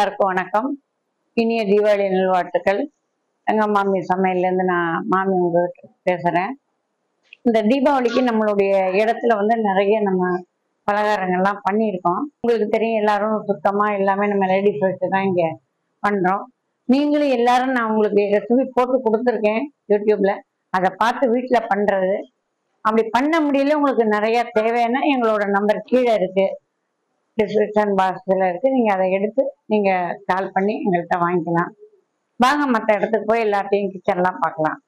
எல்லாருக்கும் வணக்கம். இனிய தீபாவளி நல்வாழ்த்துக்கள். எங்கள் மாமி சமையல்லேருந்து நான் மாமி உங்ககிட்ட பேசுகிறேன். இந்த தீபாவளிக்கு நம்மளுடைய இடத்துல நிறைய நம்ம பலகாரங்கள்லாம் பண்ணியிருக்கோம். உங்களுக்கு தெரியும், எல்லாரும் சுத்தமாக எல்லாமே நம்ம லேடிஸ் வச்சு தான் இங்கே பண்ணுறோம். நீங்களும் எல்லாரும் நான் உங்களுக்கு ரெசிபி போட்டு கொடுத்துருக்கேன் யூடியூப்பில். அதை பார்த்து வீட்டில் பண்ணுறது. அப்படி பண்ண முடியல உங்களுக்கு நிறையா தேவைன்னா எங்களோட நம்பர் கீழே இருக்குது, டிஸ்கிரிப்ஷன் பாக்ஸில் இருக்குது. நீங்கள் அதை எடுத்து நீங்கள் கால் பண்ணி எங்கள்கிட்ட வாங்கிக்கலாம். வாங்க மற்ற இடத்துக்கு போய் எல்லாத்தையும் கிச்சன்லாம் பார்க்கலாம்.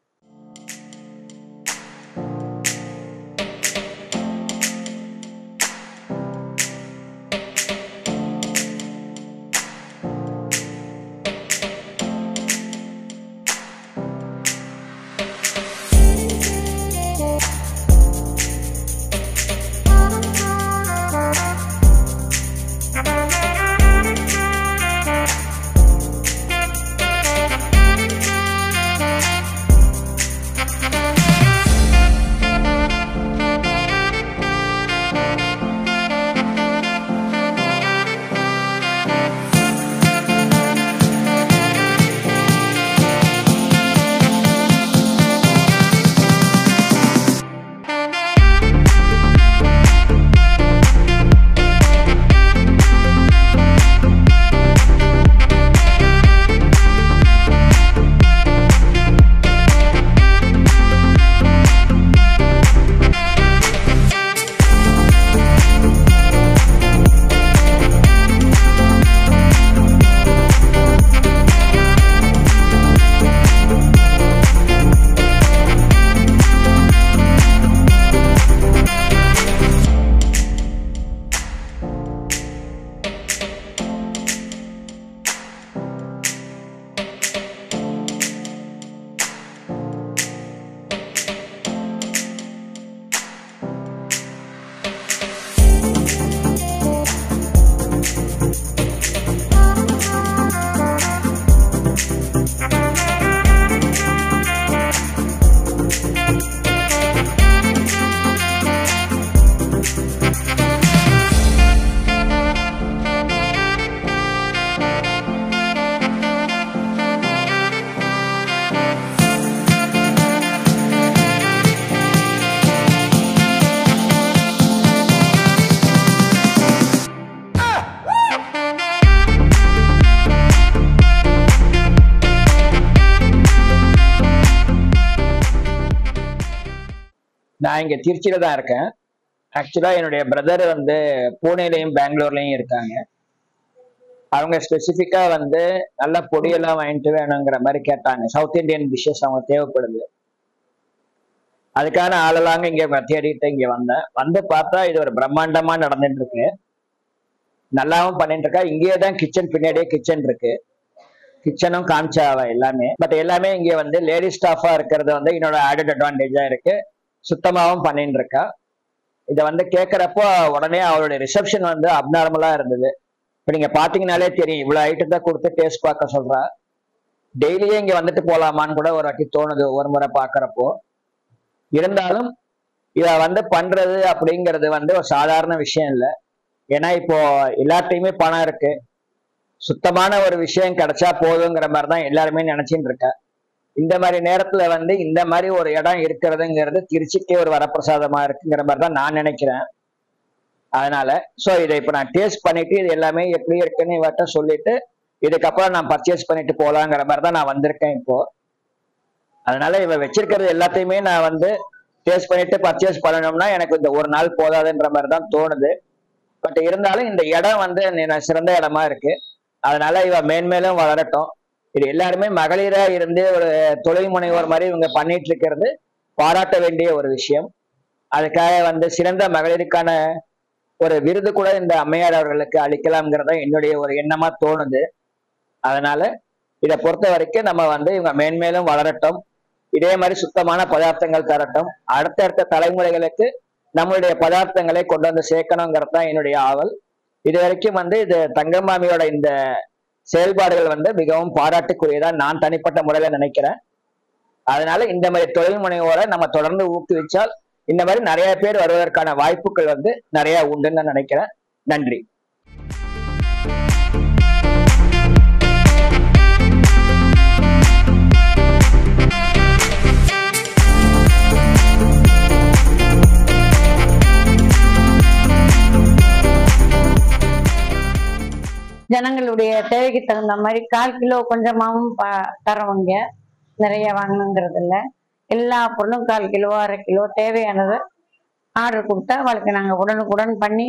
நான் இங்க திருச்சியில தான் இருக்கேன். ஆக்சுவலா என்னுடைய பிரதர் பூனேலையும் பெங்களூர்லயும் இருக்காங்க. அவங்க ஸ்பெசிஃபிக்கா நல்ல பொடியெல்லாம் வாங்கிட்டு வேணுங்கிற மாதிரி கேட்டாங்க. சவுத் இந்தியன் டிஷ்ஷஸ் அவங்க தேவைப்படுது. அதுக்கான ஆளெல்லாங்க இங்க தேடிட்டு இங்க வந்து பார்த்தா இது ஒரு பிரம்மாண்டமா நடந்துட்டு இருக்கு. நல்லாவும் பண்ணிட்டு இருக்கா. இங்கேயே தான் கிச்சன், பின்னாடியே கிச்சன் இருக்கு. கிச்சனும் காமிச்சாவா எல்லாமே. பட் எல்லாமே இங்க லேடிஸ் ஸ்டாஃபா இருக்கிறது என்னோட ஆடட் அட்வான்டேஜா இருக்கு. சுத்தமாகவும் பண்ணிட்டு இருக்கா. இதை கேட்கறப்போ உடனே அவளுடைய ரிசப்ஷன் அப்நார்மலா இருந்தது. இப்போ நீங்க பாத்தீங்கன்னாலே தெரியும், இவ்வளவு ஐட்டம் தான் கொடுத்து டேஸ்ட் பார்க்க சொல்றா. டெய்லியே இங்க வந்துட்டு போலாமான்னு கூட ஒரு வாட்டி தோணுது ஒரு முறை பாக்குறப்போ. இருந்தாலும் இத பண்றது அப்படிங்கிறது ஒரு சாதாரண விஷயம் இல்லை. ஏன்னா இப்போ எல்லாத்தையுமே பணம் இருக்கு, சுத்தமான ஒரு விஷயம் கிடைச்சா போதுங்கிற மாதிரிதான் எல்லாருமே நினைச்சிட்டு இருக்கா. இந்த மாதிரி நேரத்துல இந்த மாதிரி ஒரு இடம் இருக்கிறதுங்கிறது திருச்சிக்கே ஒரு வரப்பிரசாதமா இருக்குங்கிற மாதிரி தான் நான் நினைக்கிறேன். அதனால இதை இப்ப நான் டேஸ்ட் பண்ணிட்டு இது எல்லாமே எப்படி இருக்குன்னு இவர்கிட்ட சொல்லிட்டு இதுக்கப்புறம் நான் பர்ச்சேஸ் பண்ணிட்டு போலாங்கிற மாதிரி தான் நான் வந்திருக்கேன் இப்போ. அதனால இவ வச்சிருக்கிறது எல்லாத்தையுமே நான் டேஸ்ட் பண்ணிட்டு பர்ச்சேஸ் பண்ணணும்னா எனக்கு இந்த ஒரு நாள் போதாதுன்ற மாதிரி தான் தோணுது. பட் இருந்தாலும் இந்த இடம் சிறந்த இடமா இருக்கு. அதனால இவ மேன்மேலும் வளரட்டும். இது எல்லாருமே மகளிரா இருந்து ஒரு தொழில் முனைவோர் மாதிரி இவங்க பண்ணிட்டு இருக்கிறது பாராட்ட வேண்டிய ஒரு விஷயம். அதுக்காக சிறந்த மகளிருக்கான ஒரு விருது கூட இந்த அம்மையார் அவர்களுக்கு அளிக்கலாம்ங்கிறத என்னுடைய ஒரு எண்ணமா தோணுது. அதனால இதை பொறுத்த வரைக்கும் நம்ம இவங்க மேன்மேலும் வளரட்டும், இதே மாதிரி சுத்தமான பதார்த்தங்கள் தரட்டும், அடுத்தடுத்த தலைமுறைகளுக்கு நம்மளுடைய பதார்த்தங்களை கொண்டு சேர்க்கணுங்கிறது தான் என்னுடைய ஆவல். இது வரைக்கும் இது தங்கம்மாமியோட இந்த செயல்பாடுகள் மிகவும் பாராட்டுக்குரியதா நான் தனிப்பட்ட முறையில நினைக்கிறேன். அதனால இந்த மாதிரி தொழில் முனைவோரை நம்ம தொடர்ந்து ஊக்குவிச்சால் இந்த மாதிரி நிறைய பேர் வருவதற்கான வாய்ப்புகள் நிறைய உண்டுன்னு நினைக்கிறேன். நன்றி. ஜனங்களுடைய தேவைக்கு தகுந்த மாதிரி 1/4 கிலோ கொஞ்சமாவும் தரவங்க நிறைய வாங்கணுங்கிறது இல்லை. எல்லா பொருளும் 1/4 கிலோ 1/2 கிலோ தேவையானதை ஆர்டர் கொடுத்தா அவளுக்கு நாங்கள் உடனுக்குடன் பண்ணி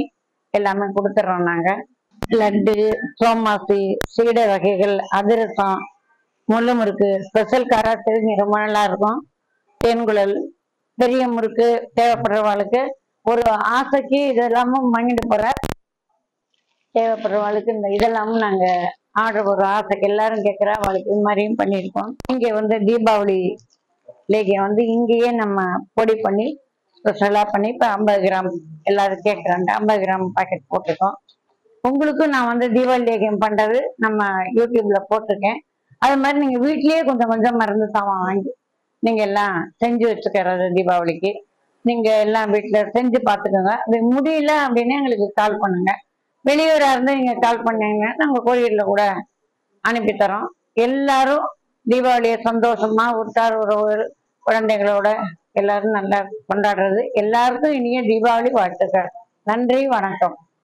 எல்லாமே கொடுத்துட்றோம். நாங்கள் லட்டு, சோமாசி, சீடை வகைகள், அதிரசம், முள்ளு முறுக்கு, ஸ்பெஷல் காராத்திரி ரொம்ப நல்லா இருக்கும். தேன்குழல், பெரிய முறுக்கு தேவைப்படுறவாளுக்கு ஒரு ஆசைக்கு இதெல்லாமும் வாங்கிட்டு போற தேவைப்படுறவாளுக்கு இந்த இதெல்லாமும் நாங்க ஆர்டர் ஒரு ஆசைக்கு எல்லாரும் கேட்குற அவளுக்கு இது மாதிரியும் பண்ணியிருக்கோம். இங்கே வந்து தீபாவளி லேகியம் இங்கேயே நம்ம பொடி பண்ணி ஸ்பெஷலா பண்ணி இப்போ 50 கிராம் எல்லாரும் கேட்குறாங்க 50 கிராம் பாக்கெட் போட்டிருக்கோம். உங்களுக்கும் நான் தீபாவளி லேகியம் பண்றது நம்ம யூடியூப்ல போட்டிருக்கேன். அது மாதிரி நீங்க வீட்லயே கொஞ்சம் கொஞ்சம் மருந்து சாமான் வாங்கி நீங்க எல்லாம் செஞ்சு வச்சுக்கிறது தீபாவளிக்கு நீங்க எல்லாம் வீட்டுல செஞ்சு பார்த்துக்கோங்க. அப்படி முடியல அப்படின்னு எங்களுக்கு கால் பண்ணுங்க. வெளியூரா இருந்து நீங்க கால் பண்ணீங்கன்னா நாங்க கொரியர்ல கூட அனுப்பி தரோம். எல்லாரும் தீபாவளியை சந்தோஷமா உற்றார் உறவு குழந்தைகளோட எல்லாரும் நல்லா கொண்டாடுறது. எல்லாருக்கும் இனிய தீபாவளி வாழ்த்துக்கள். நன்றி, வணக்கம்.